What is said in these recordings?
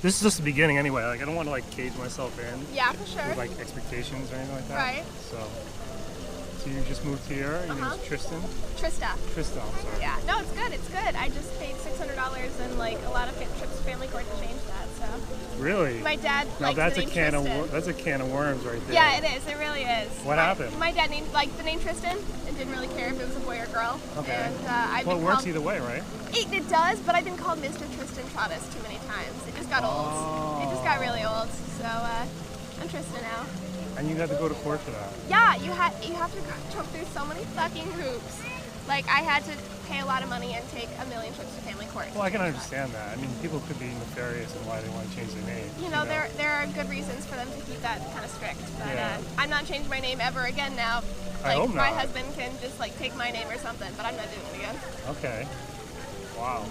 This is just the beginning anyway. Like I don't want to like cage myself in. Yeah, for sure. With like expectations or anything like that. Right. So you just moved here. Your name's Tristan. Trista. Trista, I'm sorry. Yeah. No, it's good. It's good. I just paid $600 and like a lot of trips to family court to change that. So. Really? My dad now likes that's the a name can Tristan. of that's a can of worms right there. Yeah, it is. It really is. What happened? My dad named like the name Tristan and didn't really care if it was a boy or girl. Okay. And I've Well, been it works called, either way, right? it does, but I've been called Mr. Tristan Trottis too many times. It just got old. It just got really old. So I'm Tristan now. And you had to go to court for that. Yeah, you have to jump through so many fucking hoops. Like I had to pay a lot of money and take a million trips to family court. Well, I can understand that. I mean, people could be nefarious in why they want to change their name. You know, there are good reasons for them to keep that kind of strict. But Yeah. I'm not changing my name ever again now. I Like hope my not. husband can just like take my name or something, but I'm not doing it again. Okay. Wow.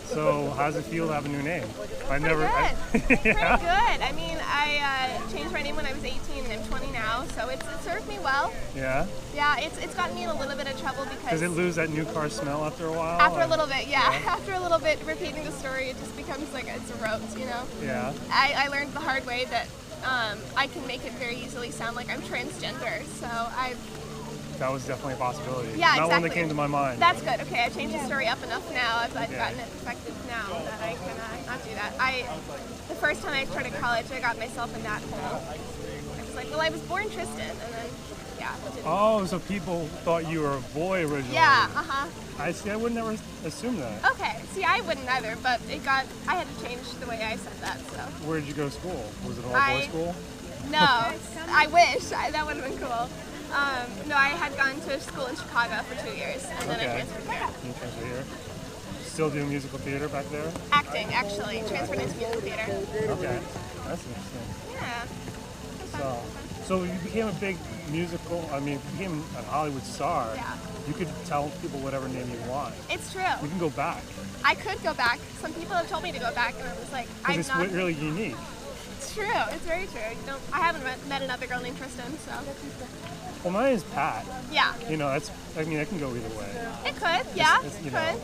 So, how does it feel to have a new name? I Pretty good. Pretty Yeah. good. I mean, I changed my name when I was 18 and I'm 20 now, so it served me well. Yeah. Yeah, it's gotten me in a little bit of trouble because Does it lose that new car smell after a while? after a little bit, yeah. After a little bit repeating the story, it just becomes like it's a rote, you know? Yeah. I learned the hard way that I can make it very easily sound like I'm transgender, so That was definitely a possibility. Yeah, Not one exactly. that came to my mind. that's good. Okay, I changed the story up enough now as I've Okay. gotten it perfected now that I can not do that. The first time I started college, I got myself in that hole. I was like, well, I was born Tristan, and then, yeah. it didn't- Oh, so people thought you were a boy originally. Yeah, I see. I would never assume that. Okay, see, I wouldn't either, but I had to change the way I said that, so. Where did you go to school? Was it an all-boys school? No, I wish. That would have been cool. No, I had gone to school in Chicago for 2 years, and then I transferred here. You transferred here. Still doing musical theater back there? Acting, actually. Transferred into musical theater. Okay. That's interesting. Yeah. So you became a big musical, I mean, you became a Hollywood star. Yeah. You could tell people whatever name you want. It's true. You can go back. I could go back. Some people have told me to go back, and I was like, Because I'm it's not. really unique. It's true. It's very true. You know, I haven't met another girl named Tristan, so. Well, mine is Pat. Yeah. You know, that can go either way. It could. Yeah. It's, It you could. know,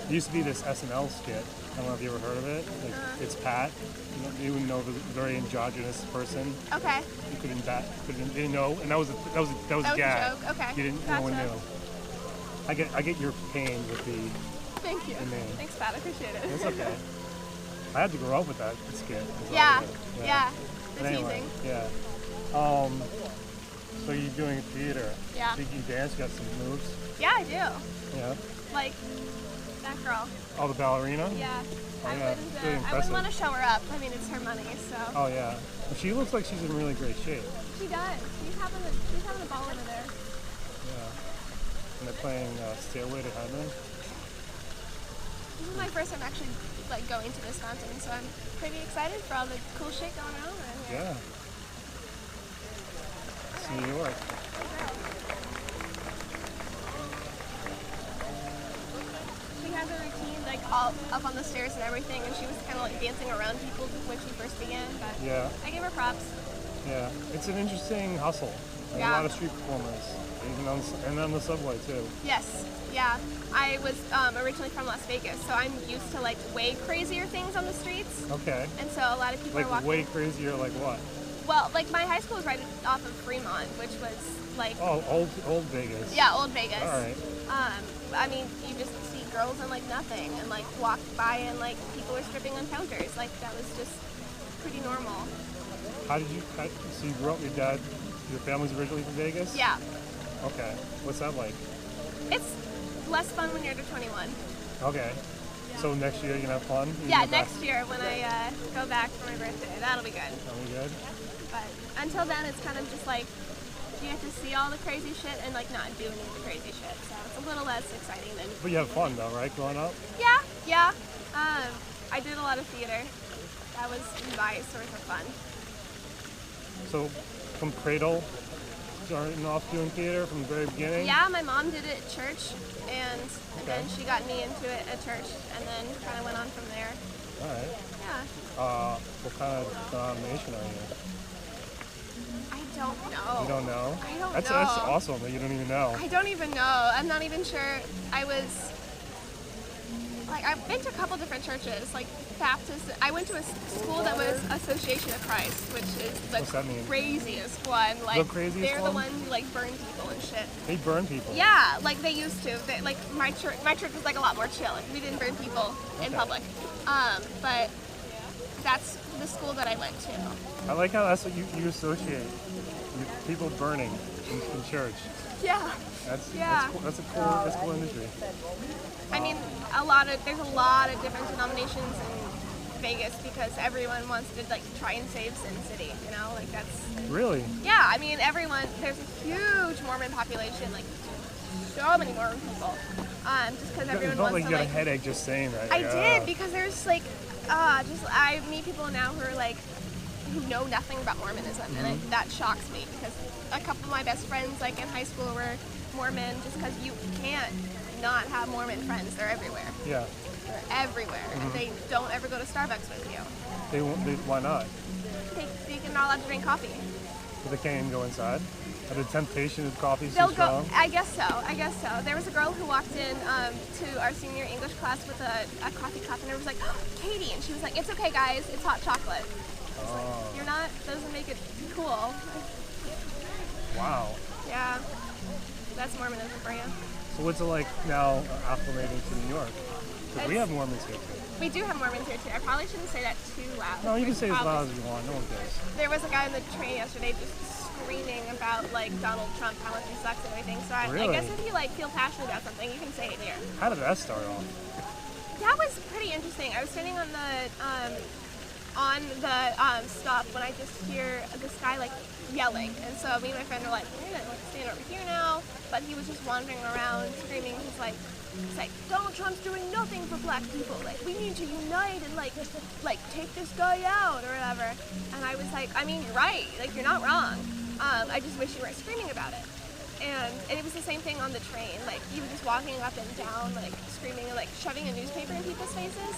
there used to be this SNL skit. I don't know if you ever heard of it. Like, it's Pat. You wouldn't know the very androgynous person. Okay. You didn't know, and that was a a gag. joke. Okay. You didn't. No one Gotcha. knew. I get your pain with the. Thank you. The name. Thanks, Pat. I appreciate it. It's okay. I had to grow up with that skit. Yeah. It. Yeah. But The anyway, teasing. yeah. So you're doing theater. Yeah. Think you dance? Got some moves? Yeah, I do. Yeah. Like that girl. Oh, the ballerina? Yeah. Oh, I yeah. wouldn't. Really I impressive. wouldn't want to show her up. I mean, it's her money, so. Oh yeah. Well, she looks like she's in really great shape. She does. She's having a ball over there. Yeah. And they're playing Stairway to Heaven. This is my first time actually like going to this fountain, so I'm pretty excited for all the cool shit going on around here. Yeah. It's New York. She has a routine like all up on the stairs and everything, and she was kind of like dancing around people when she first began. But Yeah. I give her props. Yeah. It's an interesting hustle. There's Yeah. a lot of street performers, even on the subway too. Yes. Yeah. I was originally from Las Vegas, so I'm used to like way crazier things on the streets. Okay. And so a lot of people are Like walking. way crazier, like what? Well, like my high school was right off of Fremont, which was like Oh, old Vegas. yeah, old Vegas. All right. I mean, you just see girls and like nothing, and like walk by and like people were stripping on counters. Like that was just pretty normal. So you grew up, your family's originally from Vegas? Yeah, Okay. What's that like? it's less fun when you're under 21. Okay. So next year you're gonna have fun? You Yeah, go back? next year when I go back for my birthday, that'll be good. That'll be good. But until then, it's kind of just like you get to see all the crazy shit and like not do any of the crazy shit. So it's a little less exciting than. But you have fun though, right? Growing up? Yeah. I did a lot of theater. That was my source of fun. So from cradle, starting off doing theater from the very beginning? Yeah, my mom did it at church, and then she got me into it at church, and then kind of went on from there. All right. Yeah. What kind of denomination are you? I don't know. You don't know? I don't That's know. awesome that you don't even know. I don't even know. I'm not even sure. I was like I've been to a couple different churches, like Baptist. I went to a school that was Association of Christ, which is the What's that mean? craziest one. Like craziest they're the one? ones who like burn people and shit. They burn people. Yeah, like they used to. They, like my church was like a lot more chill. Like we didn't burn people in public. But that's the school that I went to. I like how that's what you associate with people burning in church. Yeah. That's cool. That's a cool imagery. I mean, there's a lot of different denominations in Vegas because everyone wants to like try and save Sin City, you know, like that's. Really? Yeah, I mean, there's a huge Mormon population, like so many Mormon people, just because everyone felt wants like to you got like. a headache just saying that. I did because there's like, I meet people now who are like, who know nothing about Mormonism, and that shocks me because a couple of my best friends, like in high school, were Mormon. Just because you can't not have Mormon friends, they're everywhere. Yeah. They're everywhere, and they don't ever go to Starbucks with you. They won't. Why not? They're not allowed to drink coffee. But they can't even go inside. The temptation of coffee is They'll too go. strong. I guess so. There was a girl who walked in to our senior English class with a coffee cup, and it was like, oh, Katie, and she was like, "It's okay, guys. It's hot chocolate." Oh. You're not. Doesn't make it cool. Wow. Yeah. That's Mormonism for you. So what's it like now acclimating to New York? Because we have Mormons here too. We do have Mormons here too. I probably shouldn't say that too loud. No, you can say as loud as you want. No one cares. There was a guy on the train yesterday just screaming about like Donald Trump, how much he sucks and everything. So I guess if you like feel passionate about something, you can say it here. How did that start off? That was pretty interesting. I was standing on the stop when I just hear this guy like yelling, and so me and my friend were like, we're gonna stand over here now. But he was just wandering around screaming. He's like, Donald Trump's doing nothing for black people. Like we need to unite and like take this guy out or whatever. And I was like, I mean, you're right. Like you're not wrong. I just wish you weren't screaming about it. And it was the same thing on the train. Like he was just walking up and down, like screaming and like shoving a newspaper in people's faces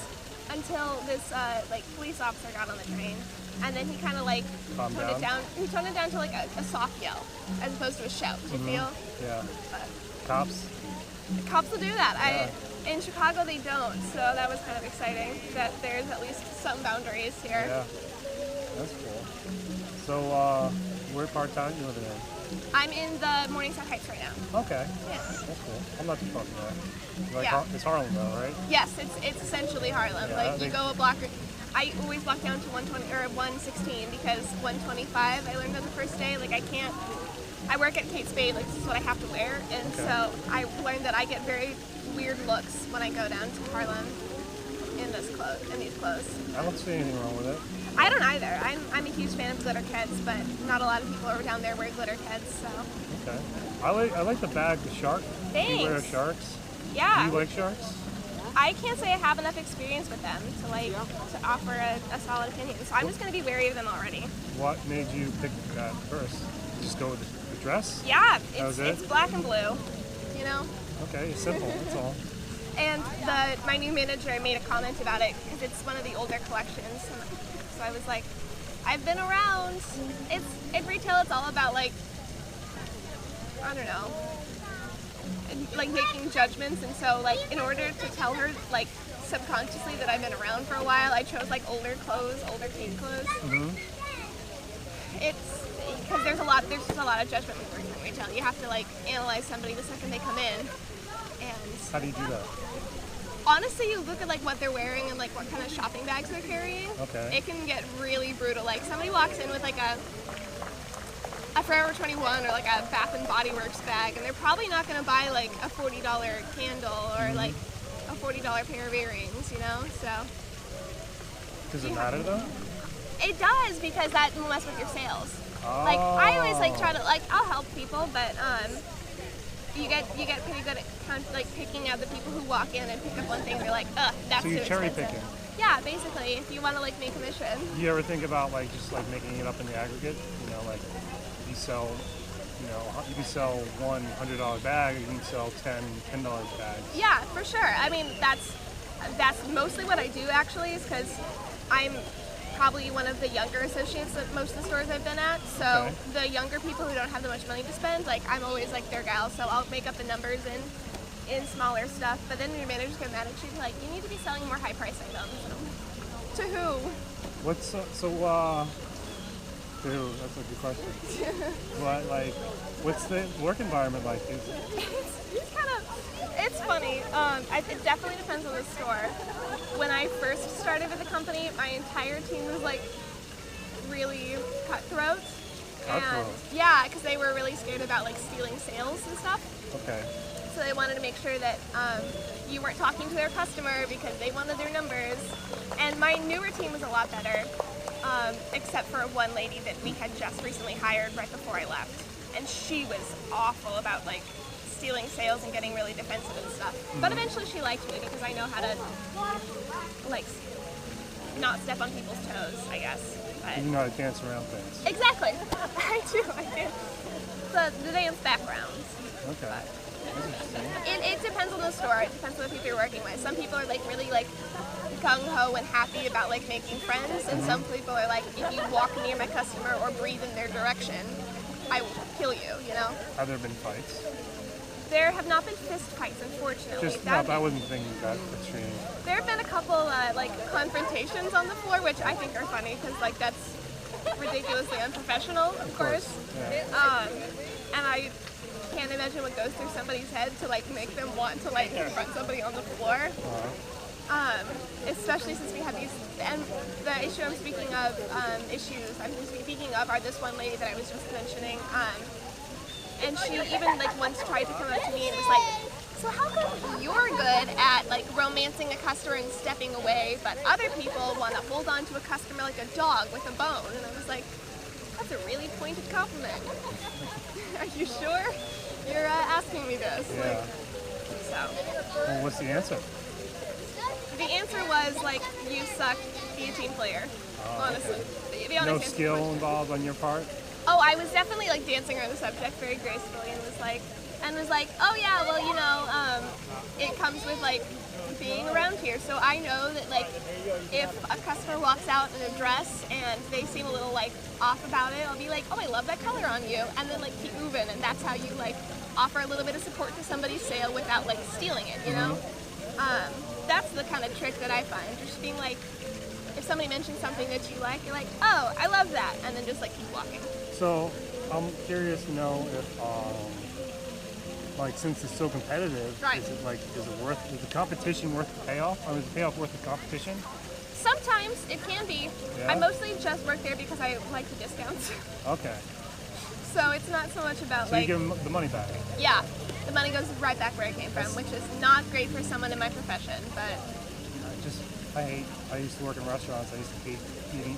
until this like police officer got on the train. And then he kind of like toned it down. He toned it down to like a soft yell as opposed to a shout. Did you feel? Yeah. But Cops? cops will do that. Yeah. In Chicago they don't. So that was kind of exciting that there's at least some boundaries here. Yeah. That's cool. So where part-time you living in? I'm in the Morningside Heights right now. Okay. Yeah. That's cool. I'm not too far from there. Like, Yeah. It's Harlem though, right? Yes, it's essentially Harlem. Yeah, like you go a block. I always walk down to 120 or 116 because 125 I learned on the first day. Like I can't. I work at Kate Spade. Like this is what I have to wear, and so I learned that I get very weird looks when I go down to Harlem in these clothes. I don't see anything wrong with it. I don't either. I'm a huge fan of glitter kids, but not a lot of people over down there wear glitter kids. So. Okay. I like the bag, the shark. Thanks. Beware of sharks. Yeah. Do you like sharks? I can't say I have enough experience with them to offer a solid opinion. So I'm just going to be wary of them already. What made you pick that first? Just go with the dress? Yeah, That was it? it's black and blue. You know. Okay, it's simple. That's all. And my new manager made a comment about it because it's one of the older collections. So I was like, I've been around. At retail, it's all about like, I don't know, like making judgments. And so like in order to tell her like subconsciously that I've been around for a while, I chose like older clothes, older Kate clothes. Mm-hmm. It's because there's just a lot of judgment when working in retail. You have to like analyze somebody the second they come in. And How do you do that? honestly, you look at like what they're wearing and like what kind of shopping bags they're carrying. Okay. It can get really brutal. Like somebody walks in with like a Forever 21 or like a Bath and Body Works bag, and they're probably not going to buy like a $40 candle or like a $40 pair of earrings, you know? So. Does it matter though? It does because that will mess with your sales. Oh. Like I always like try to like I'll help people, but you get pretty good at like picking out the people who walk in and pick up one thing. They're like, that's So too you're cherry expensive. picking. Yeah, basically, if you want to like make commission. You ever think about like just like making it up in the aggregate? You know, like you sell, you can sell one $100 bag, you can sell $10 bags. Yeah, for sure. I mean, that's mostly what I do actually, is because I'm probably one of the younger associates at most of the stores I've been at. So the younger people who don't have that much money to spend, like I'm always like their gal. So I'll make up the numbers and in smaller stuff, but then your managers get mad at you, like, you need to be selling more high-price items. To who? What's to who? That's a good question. But like, what's the work environment like? It's funny. It definitely depends on the store. When I first started with the company, my entire team was like really cutthroat. And yeah, because they were really scared about like stealing sales and stuff. Okay. So they wanted to make sure that you weren't talking to their customer because they wanted their numbers. And my newer team was a lot better, except for one lady that we had just recently hired right before I left. And she was awful about like stealing sales and getting really defensive and stuff. But eventually she liked me because I know how to like not step on people's toes, I guess. But you know how to dance around things. exactly. I do. The dance backgrounds. Okay. That's interesting. It depends on the store. It depends on the people you're working with. Some people are like really like gung-ho and happy about like making friends, and some people are like, if you walk near my customer or breathe in their direction, I will kill you, you know? Have there been fights? There have not been fist fights, unfortunately. Just, no, I wasn't thinking that extreme. There have been a couple like confrontations on the floor, which I think are funny because like that's ridiculously unprofessional, of course. Yeah. And I can't imagine what goes through somebody's head to like make them want to like confront somebody on the floor. Especially since we have these, and the issue I'm speaking of, are this one lady that I was just mentioning, and she even like once tried to come up to me and was like, so how come you're good at like romancing a customer and stepping away, but other people want to hold on to a customer like a dog with a bone? And I was like, that's a really pointed compliment. Are you sure you're asking me this? Yeah. Like, so. Well, what's the answer? The answer was like, you suck, be a team player. Honestly. Okay. The honest No skill involved on your part? Oh, I was definitely like dancing around the subject very gracefully and was like, oh yeah, well, you know, it comes with like being around here. So I know that like if a customer walks out in a dress and they seem a little like off about it, I'll be like, oh, I love that color on you, and then like keep moving, and that's how you like offer a little bit of support to somebody's sale without like stealing it, you know? That's the kind of trick that I find, just being like, if somebody mentions something that you like, you're like, oh, I love that, and then just like keep walking. So I'm curious to know if, like, since it's so competitive, Right. is the competition worth the payoff? Or is the payoff worth the competition? Sometimes it can be. Yeah? I mostly just work there because I like the discounts. Okay. So it's not so much about So like. you give them the money back? Yeah, the money goes right back where it came from, which is not great for someone in my profession, but. I used to work in restaurants. I used to hate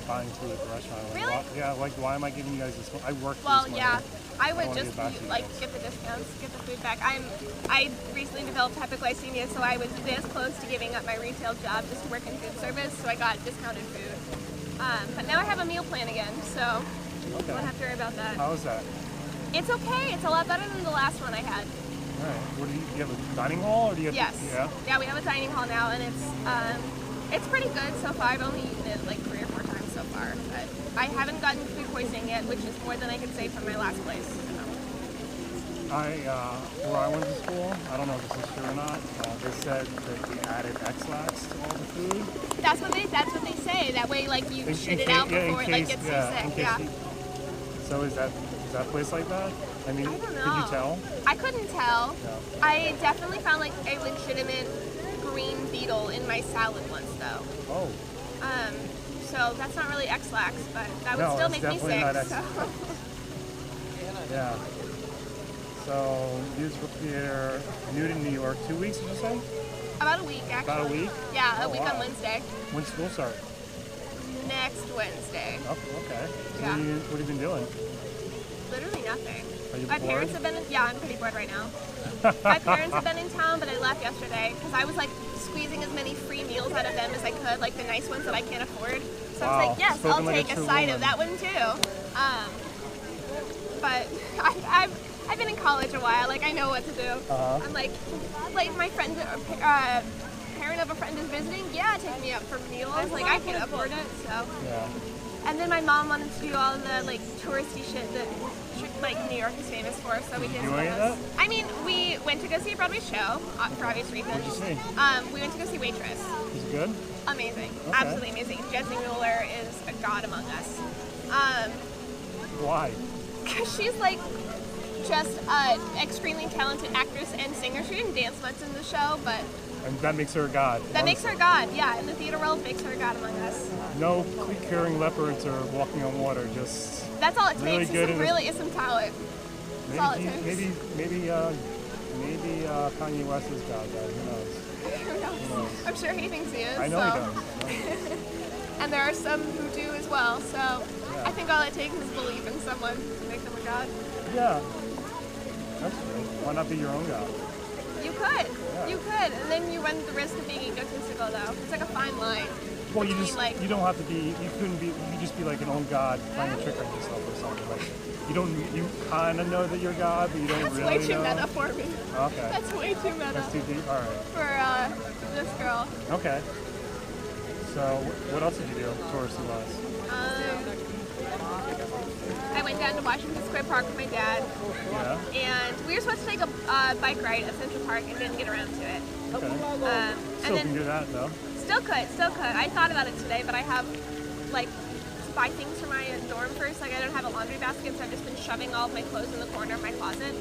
buying food at the restaurant. Like, Really? why am I giving you guys this? I work for Well, this money. yeah, I would wanna just give back to you like guys. get the discounts, get the food back. I recently developed hypoglycemia, so I was this close to giving up my retail job just to work in food service, so I got discounted food. But now I have a meal plan again, so I don't have to worry about that. How is that? It's okay. It's a lot better than the last one I had. All right. What do you have a dining hall, or do you have? Yes. Yeah. We have a dining hall now, and it's pretty good so far. I've only eaten it like 3 or 4 times so far, but I haven't gotten food poisoning yet, which is more than I could say from my last place. Where I went to school, I don't know if this is true or not. They said that they added X-Lax to all the food. That's what they say. That way, like you shit it out before it like gets you sick. Yeah. So is that place like that? I mean, I don't know. could you tell? I couldn't tell. No. I definitely found like a legitimate green beetle in my salad once though. Oh. So that's not really X-Lax, but that would No, still it's make me definitely sick. not So. Yeah. So musical theater, new to New York. 2 weeks, did you say? About a week, actually. About a week? Yeah, a Oh, week wow. on Wednesday. When's school start? Next Wednesday. Oh, okay. So Yeah. what have you been doing? Literally nothing. Are you My bored? parents have been. Yeah, I'm pretty bored right now. My parents have been in town, but I left yesterday because I was like squeezing as many free meals out of them as I could, like the nice ones that I can't afford. So I was Wow. like, yes, Spoken I'll like a take a true side woman. of that one too. But I've been in college a while. Like I know what to do. I'm like my friend, parent of a friend is visiting. Yeah, take me out for meals. Like I can't afford it, so. Yeah. And then my mom wanted to do all the like touristy shit that like New York is famous for, so we did some of any of those. that? I mean, we went to go see a Broadway show for obvious reasons. What'd you see? We went to go see Waitress. Is it good? Amazing, Okay. absolutely amazing. Jesse Mueller is a god among us. Why? Cause she's like just an extremely talented actress and singer. She didn't dance much in the show, but And that makes her a god. that makes her a god. Yeah, in the theater world, makes her a god among us. No curing leopards or walking on water. Just That's all it Really takes. good Is some talent. That's all it takes. maybe Kanye West is god. Who knows? Who knows? I'm sure he thinks he is. I know so. he does. And there are some who do as well. So I think all it takes is belief in someone to make them a god. Yeah. That's good. Why not be your own god? You could. Yeah. You could. And then you run the risk of being egotistical, though. It's like a fine line. Well, you between, just like, you don't have to be. You couldn't be. You could just be like an own god playing a trick on yourself or something. Like you don't. You kind of know that you're God, but you don't That's really way too know. meta for me. Okay. That's way too meta That's too deep. All right. for this girl. Okay. So what else did you do touristy wise? I went down to Washington Square Park with my dad, Yeah. and we were supposed to take a bike ride at Central Park and didn't get around to it. Okay. And Still can then do that though. still could. I thought about it today, but I have like to buy things for my dorm first. Like I don't have a laundry basket, so I've just been shoving all of my clothes in the corner of my closet.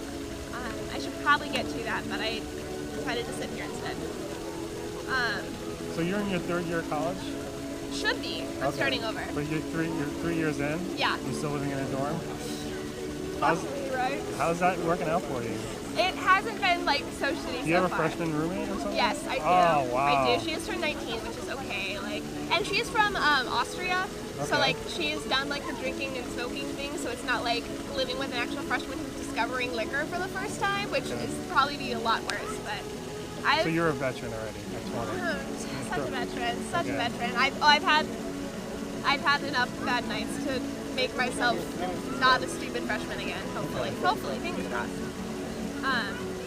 I should probably get to that, but I decided to sit here instead. So you're in your third year of college? Should be. I'm Okay. starting over. But you're 3 years in? Yeah. You're still living in a dorm? Right? How's that working out for you? It hasn't been like so shitty Do you so have a far. freshman roommate or something? Yes, I do. Oh, wow. I do. She is turned 19, which is okay. Like, and she's from Austria, so Okay. like she has done like the drinking and smoking thing. So it's not like living with an actual freshman who's discovering liquor for the first time, which is probably be a lot worse. But So you're a veteran already at 20. such a veteran, such Okay. a veteran. I've had enough bad nights to make myself not a stupid freshman again. Hopefully, fingers crossed.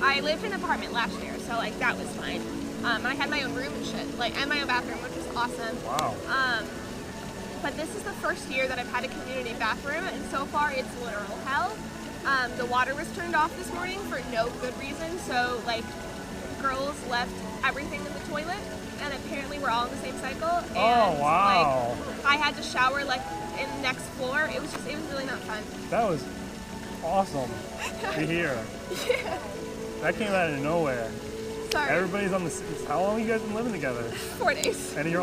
I lived in an apartment last year, so like that was fine. I had my own room and shit, like and my own bathroom, which was awesome. Wow. But this is the first year that I've had a community bathroom, and so far it's literal hell. The water was turned off this morning for no good reason, so like girls left everything in the toilet, and apparently we're all in the same cycle. And, Oh, wow. Like, I had to shower like in the next floor. It was really not fun. That was awesome to hear. Yeah. That came out of nowhere. Sorry. Everybody's on the. How long have you guys been living together? 4 days. And you're